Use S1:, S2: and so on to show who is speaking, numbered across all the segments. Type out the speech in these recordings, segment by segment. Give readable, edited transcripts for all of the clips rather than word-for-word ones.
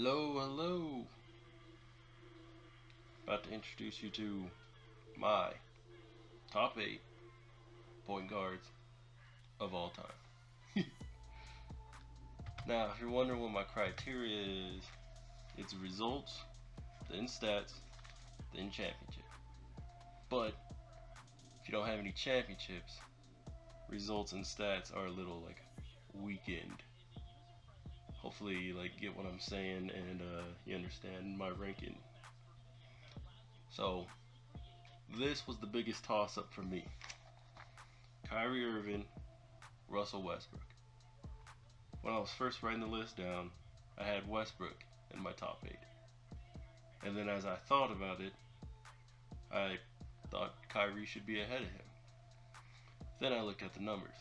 S1: Hello, hello. About to introduce you to my top 8 point guards of all time. Now, if you're wondering what my criteria is, it's results, then stats, then championship. But if you don't have any championships, results and stats are a little like weakened. Hopefully you get what I'm saying and you understand my ranking. So this was the biggest toss up for me. Kyrie Irving, Russell Westbrook. When I was first writing the list down, I had Westbrook in my top 8. And then as I thought about it, I thought Kyrie should be ahead of him. Then I looked at the numbers.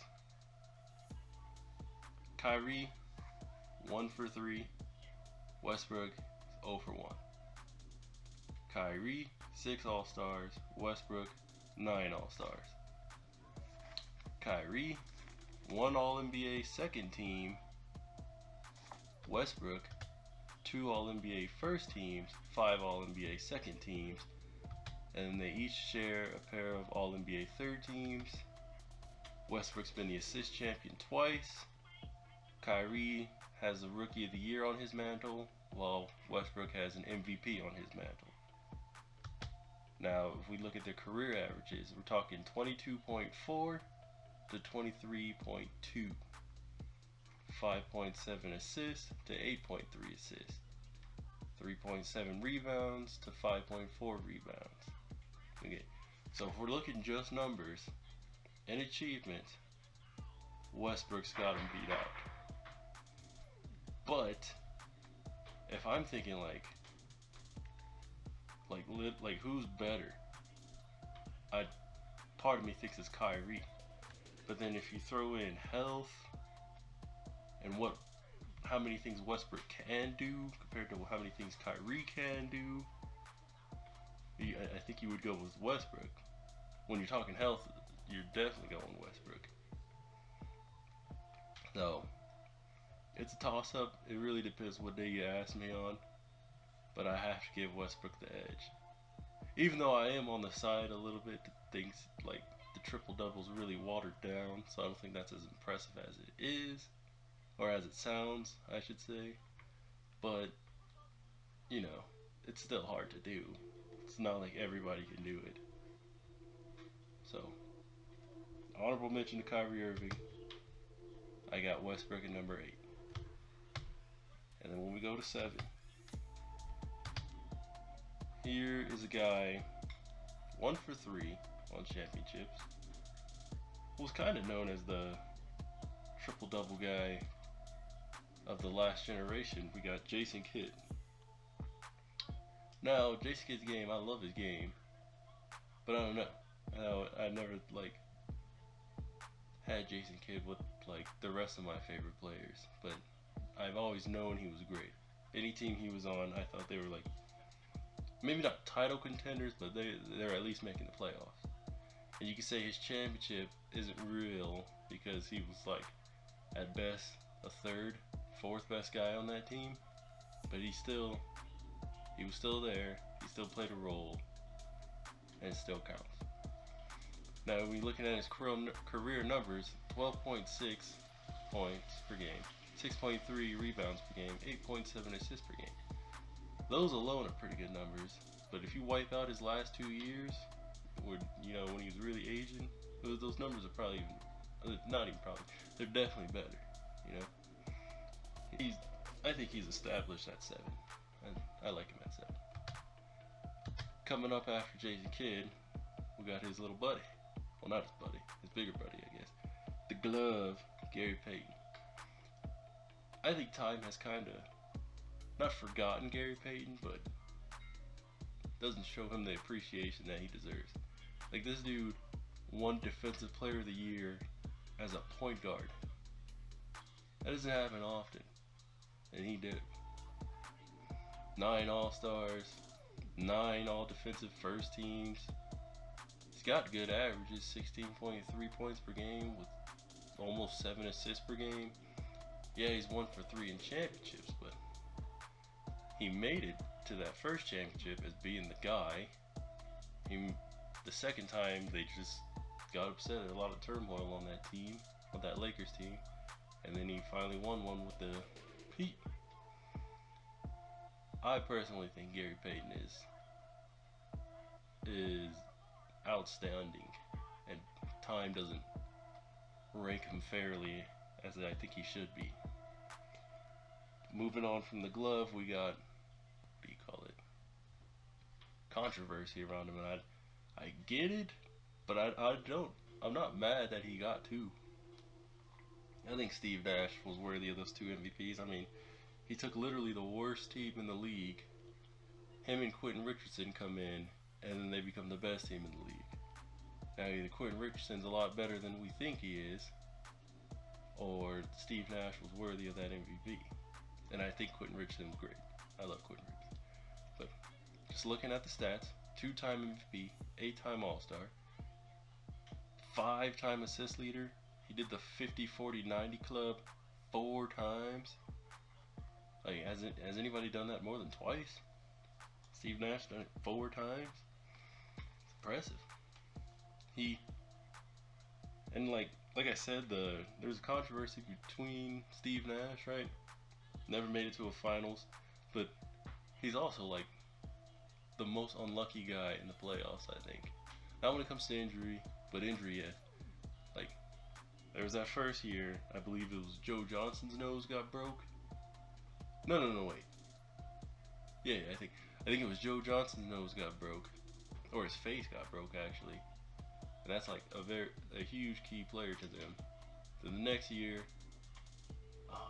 S1: Kyrie, 1 for 3. Westbrook, 0 for 1. Kyrie, 6 All-Stars. Westbrook, 9 All-Stars. Kyrie, 1 All-NBA second team. Westbrook, 2 All-NBA first teams, 5 All-NBA second teams, and they each share a pair of All-NBA third teams. Westbrook's been the assist champion twice. Kyrie has the Rookie of the Year on his mantle, while Westbrook has an MVP on his mantle. Now, if we look at their career averages, we're talking 22.4 to 23.2. 5.7 assists to 8.3 assists, 3.7 rebounds to 5.4 rebounds. Okay, so if we're looking just numbers and achievements, Westbrook's got him beat out. But if I'm thinking like who's better, part of me thinks it's Kyrie. But then if you throw in health and how many things Westbrook can do compared to how many things Kyrie can do, I think you would go with Westbrook. When you're talking health, you're definitely going Westbrook. So, it's a toss-up. It really depends what day you ask me on. But I have to give Westbrook the edge. Even though I am on the side a little bit, things like the triple-double's really watered down, so I don't think that's as impressive as it is. Or as it sounds, I should say. But, it's still hard to do. It's not like everybody can do it. So, honorable mention to Kyrie Irving. I got Westbrook at number 8. And then when we go to 7, here is a guy 1 for 3 on championships. Was kind of known as the triple-double guy of the last generation. We got Jason Kidd. Now, Jason Kidd's game, I love his game, but I don't know. I never had Jason Kidd with the rest of my favorite players, but I've always known he was great. Any team he was on, I thought they were maybe not title contenders, but they're at least making the playoffs. And you can say his championship isn't real because he was at best a third, fourth best guy on that team, but he was still there. He still played a role, and it still counts. Now, when you're looking at his career numbers, 12.6 points per game, 6.3 rebounds per game, 8.7 assists per game. Those alone are pretty good numbers, but if you wipe out his last 2 years, when he was really aging, those numbers are probably not even probably, they're definitely better. I think he's established at 7. I like him at 7. Coming up after Jason Kidd, we got his little buddy. Well, not his buddy, his bigger buddy, I guess. The glove, Gary Payton. I think time has kind of not forgotten Gary Payton, but doesn't show him the appreciation that he deserves. This dude won Defensive Player of the Year as a point guard. That doesn't happen often, and he did. 9 All-Stars, 9 All-Defensive First Teams. He's got good averages, 16.3 points per game with almost 7 assists per game. Yeah, he's 1 for 3 in championships, but he made it to that first championship as being the guy. The second time they just got upset at a lot of turmoil on that team, on that Lakers team, and then he finally won one with the Heat. I personally think Gary Payton is outstanding, and time doesn't rank him fairly as I think he should be. Moving on from the glove, we got, what do you call it? Controversy around him, and I get it, but I'm not mad that he got two. I think Steve Nash was worthy of those two MVPs. I mean, he took literally the worst team in the league. Him and Quentin Richardson come in, and then they become the best team in the league. Now, either Quentin Richardson's a lot better than we think he is, or Steve Nash was worthy of that MVP. And I think Quentin Richardson's great. I love Quentin Richardson. But just looking at the stats, 2-time MVP, 8-time All-Star, 5-time assist leader. He did the 50-40-90 club 4 times. Like, has anybody done that more than twice? Steve Nash done it 4 times. It's impressive. And like I said, there's a controversy between Steve Nash, right? Never made it to a finals, but he's also like the most unlucky guy in the playoffs, I think. Not when it comes to injury, but injury, yeah. Like, there was that first year, I believe it was Joe Johnson's nose got broke. No, wait. Yeah, I think it was Joe Johnson's nose got broke, or his face got broke actually, and that's like a huge key player to them. Then the next year,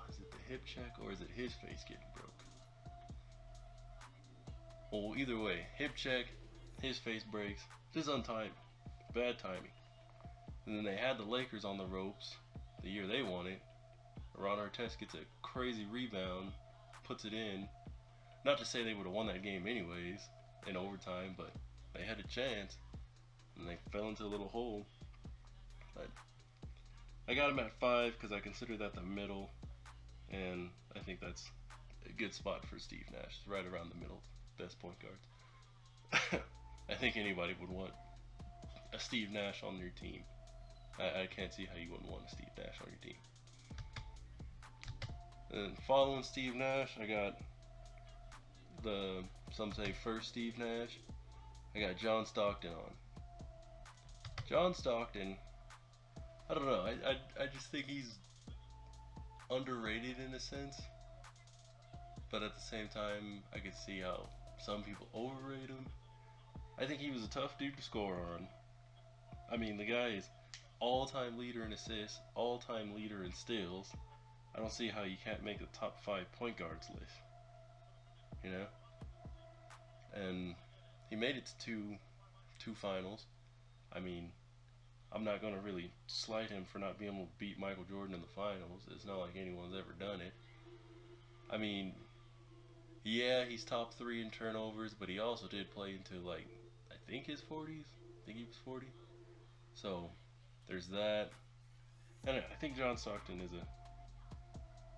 S1: is it the hip check or is it his face getting broke? Well, either way, hip check, his face breaks, just untimed, bad timing. And then they had the Lakers on the ropes the year they won it. Ron Artest gets a crazy rebound, puts it in. Not to say they would have won that game anyways in overtime, but they had a chance and they fell into a little hole. But I got him at 5 because I consider that the middle, and I think that's a good spot for Steve Nash, right around the middle, best point guard. I think anybody would want a Steve Nash on their team. I can't see how you wouldn't want a Steve Nash on your team. And following Steve Nash, I got some say first Steve Nash. I got John Stockton on. John Stockton, I don't know, I just think he's underrated in a sense, but at the same time I can see how some people overrate him. I think he was a tough dude to score on. I mean, the guy is all-time leader in assists, all-time leader in steals. I don't see how you can't make the top 5 point guards list, you know? And he made it to two finals. I mean, I'm not going to really slight him for not being able to beat Michael Jordan in the finals. It's not like anyone's ever done it. I mean, yeah, he's top 3 in turnovers, but he also did play into, like, I think his 40s. I think he was 40. So, there's that. And I think John Stockton is a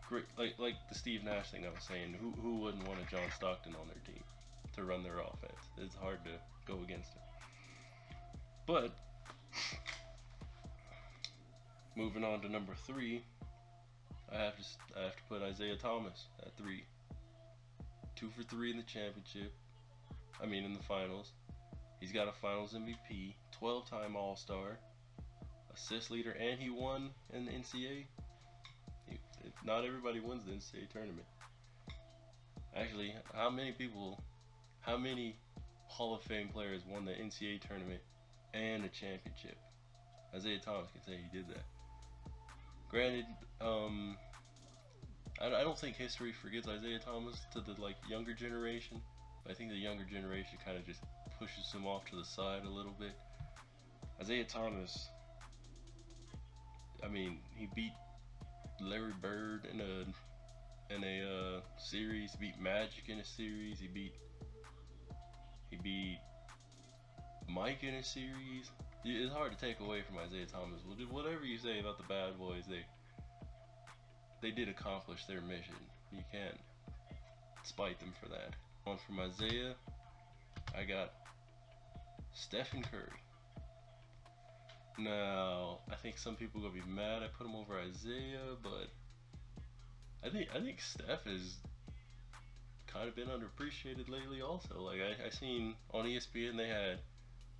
S1: great, like the Steve Nash thing I was saying. Who wouldn't want a John Stockton on their team to run their offense? It's hard to go against him. But moving on to number 3, I have to put Isaiah Thomas at 3. 2 for 3 in the championship. I mean, in the finals. He's got a Finals MVP, 12-time All-Star, assist leader, and he won in the NCAA. Not everybody wins the NCAA tournament. Actually, how many Hall of Fame players won the NCAA tournament and a championship? Isaiah Thomas can say he did that. Granted, I don't think history forgets Isaiah Thomas to the younger generation. But I think the younger generation kind of just pushes him off to the side a little bit. Isaiah Thomas, I mean, he beat Larry Bird in a series. He beat Magic in a series. He beat Mike in a series. It's hard to take away from Isaiah Thomas. Whatever you say about the Bad Boys, they did accomplish their mission. You can't spite them for that. On from Isaiah, I got Stephen Curry. Now, I think some people are gonna be mad I put him over Isaiah, but I think Steph has kind of been underappreciated lately also. Like I seen on ESPN they had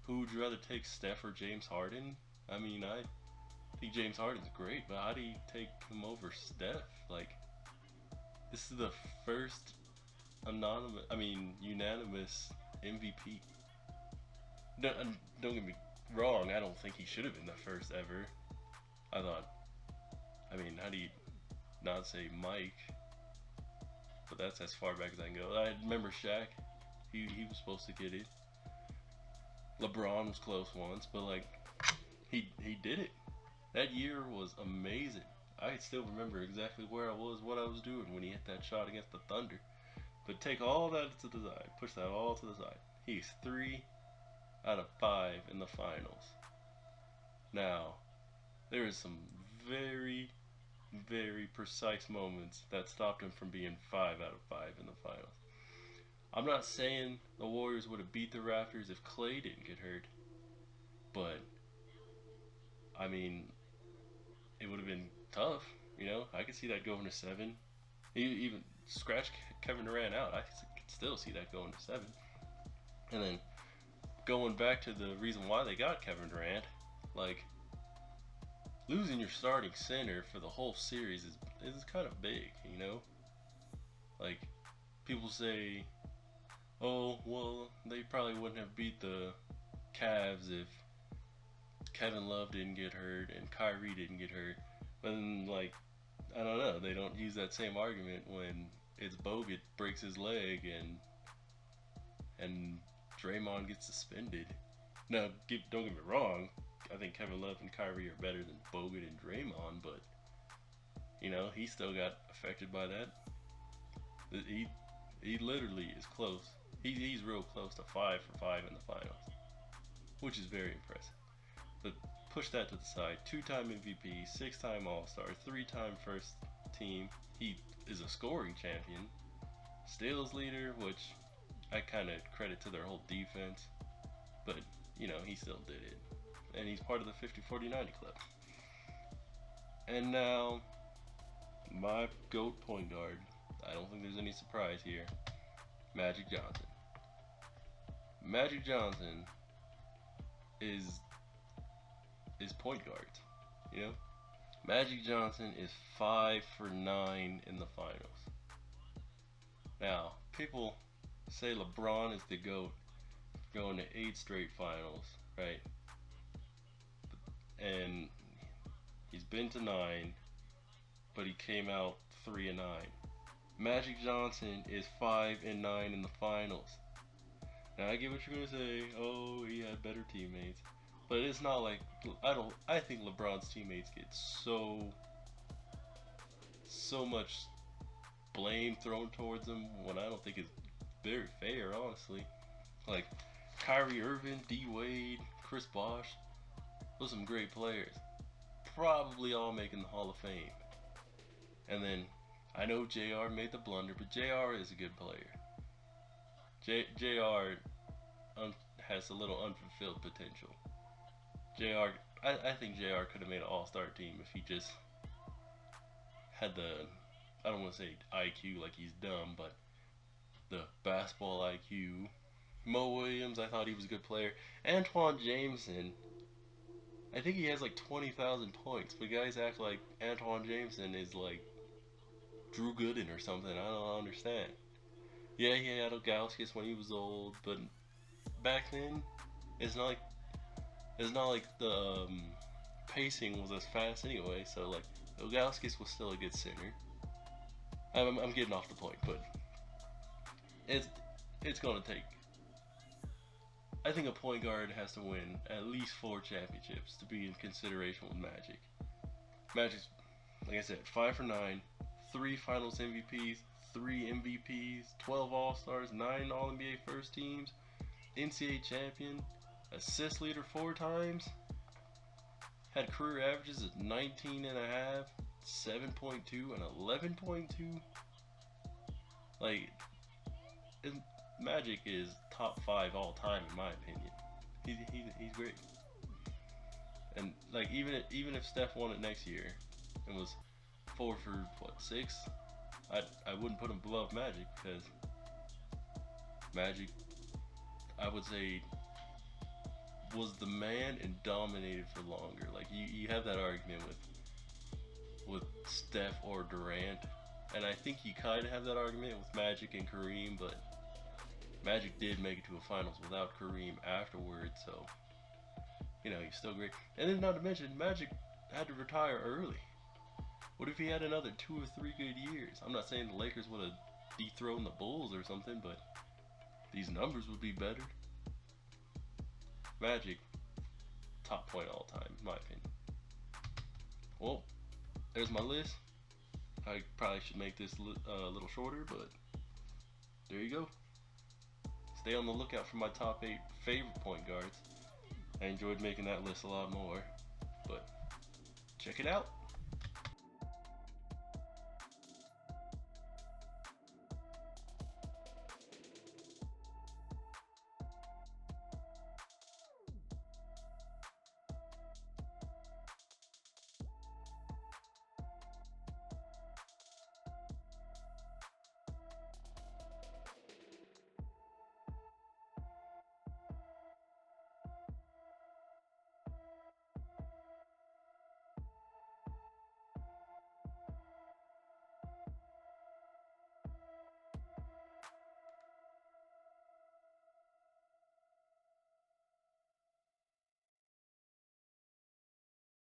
S1: who would you rather take, Steph or James Harden? I mean, I think James Harden's great, but how do you take him over Steph? Like, this is the first unanimous MVP. Don't get me wrong, I don't think he should have been the first ever. I thought, how do you not say Mike? But that's as far back as I can go. I remember Shaq, he was supposed to get it. LeBron was close once, but like, he did it. That year was amazing. I still remember exactly where I was, what I was doing when he hit that shot against the Thunder. But take all that to the side, push that all to the side. He's 3 out of 5 in the finals. Now, there is some very, very precise moments that stopped him from being 5 out of 5 in the finals. I'm not saying the Warriors would have beat the Raptors if Klay didn't get hurt, but it would have been tough. I could see that going to 7. Even scratch Kevin Durant out, I could still see that going to 7. And then going back to the reason why they got Kevin Durant, like, losing your starting center for the whole series is kind of big, Like, people say, oh, well, they probably wouldn't have beat the Cavs if Kevin Love didn't get hurt and Kyrie didn't get hurt. But then, like, I don't know, they don't use that same argument when it's Bogut breaks his leg and Draymond gets suspended. Now, don't get me wrong, I think Kevin Love and Kyrie are better than Bogut and Draymond, but he still got affected by that. He literally is close. He's real close to 5 for 5 in the finals, which is very impressive. But push that to the side. 2-time MVP, 6-time All-Star, 3-time first team. He is a scoring champion, steals leader, which I kind of credit to their whole defense. But, he still did it. And he's part of the 50-40-90 club. And now, my GOAT point guard. I don't think there's any surprise here. Magic Johnson. Magic Johnson is point guard, Magic Johnson is 5 for 9 in the finals. Now, people say LeBron is the GOAT, going to 8 straight finals, right? And he's been to 9, but he came out 3 and 9. Magic Johnson is 5 and 9 in the finals. Now I get what you're gonna say. Oh, he had better teammates, but it's not like I think LeBron's teammates get so much blame thrown towards him when I don't think it's very fair, honestly. Like Kyrie Irving, D Wade, Chris Bosh, those are some great players, probably all making the Hall of Fame. And then I know JR made the blunder, but JR is a good player. JR has a little unfulfilled potential. I think JR could have made an all-star team if he just had I don't want to say IQ like he's dumb, but the basketball IQ. Mo Williams, I thought he was a good player. Antoine Jameson, I think he has like 20,000 points, but guys act like Antoine Jameson is like Drew Gooden or something. I don't understand. Yeah, he had Ilgauskas when he was old, but back then, it's not like the pacing was as fast anyway. So like Ilgauskas was still a good center. I'm getting off the point, but it's gonna take. I think a point guard has to win at least 4 championships to be in consideration with Magic. Magic's, like I said, 5 for 9, 3 Finals MVPs, 3 MVPs, 12 All-Stars, 9 All-NBA first teams, NCAA champion, assist leader 4 times, had career averages of 19.5, 7.2, and 11.2. Like, Magic is top 5 all time in my opinion. He's great. And like even if Steph won it next year and was 4 for what 6, I wouldn't put him above Magic because Magic, I would say, was the man and dominated for longer. Like you have that argument with Steph or Durant, and I think you kind of have that argument with Magic and Kareem, but Magic did make it to a finals without Kareem afterwards, so he's still great. And then not to mention, Magic had to retire early. What if he had another 2 or 3 good years? I'm not saying the Lakers would have dethroned the Bulls or something, but these numbers would be better. Magic, top point all time, in my opinion. Well, there's my list. I probably should make this a little shorter, but there you go. Stay on the lookout for my top 8 favorite point guards. I enjoyed making that list a lot more, but check it out.